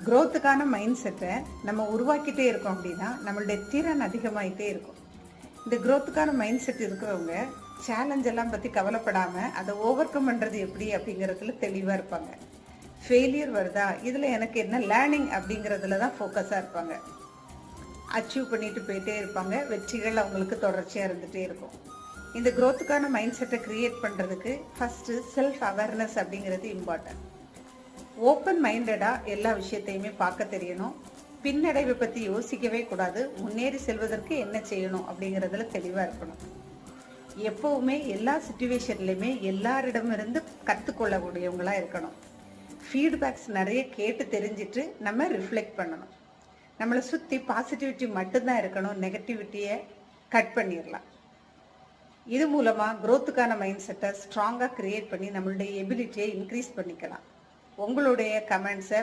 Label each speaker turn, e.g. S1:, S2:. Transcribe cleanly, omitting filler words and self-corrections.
S1: growth-க்கான mind செட்டை நம்ம உருவாக்கிட்டே இருக்கோம் அப்படின்னா நம்மளுடைய திறன் அதிகமாயிட்டே இருக்கும். இந்த growth-க்கான மைண்ட் செட் இருக்கிறவங்க சேலஞ்ச் எல்லாம் பற்றி கவலைப்படாமல் அதை ஓவர் கம் பண்ணுறது எப்படி அப்படிங்கிறதுல தெளிவாக இருப்பாங்க. ஃபெயிலியர் வருதா, இதில் எனக்கு என்ன லேர்னிங் அப்படிங்கிறதுல தான் ஃபோக்கஸாக இருப்பாங்க. அச்சீவ் பண்ணிட்டு போயிட்டே இருப்பாங்க. வெற்றிகள் அவங்களுக்கு தொடர்ச்சியாக இருந்துகிட்டே இருக்கும். இந்த growth-க்கான மைண்ட் செட்டை க்ரியேட் பண்ணுறதுக்கு ஃபஸ்ட்டு செல்ஃப் அவேர்னஸ் அப்படிங்கிறது இம்பார்ட்டன்ட். ஓப்பன் மைண்டடாக எல்லா விஷயத்தையுமே பார்க்க தெரியணும். பின்னடைவை பற்றி யோசிக்கவே கூடாது. முன்னேறி செல்வதற்கு என்ன செய்யணும் அப்படிங்கிறதுல தெளிவாக இருக்கணும். எப்போவுமே எல்லா சுச்சுவேஷன்லையுமே எல்லாரிடமிருந்து கற்றுக்கொள்ளக்கூடியவங்களாக இருக்கணும். ஃபீட்பேக்ஸ் நிறைய கேட்டு தெரிஞ்சிட்டு நம்ம ரிஃப்ளெக்ட் பண்ணணும். நம்மளை சுற்றி பாசிட்டிவிட்டி மட்டும்தான் இருக்கணும். நெகட்டிவிட்டியை கட் பண்ணிடலாம். இது மூலமாக growth-க்கான மைண்ட் செட்டை ஸ்ட்ராங்காக க்ரியேட் பண்ணி நம்மளுடைய எபிலிட்டியை இன்க்ரீஸ் பண்ணிக்கலாம். உங்களுடைய கமெண்ட்ஸை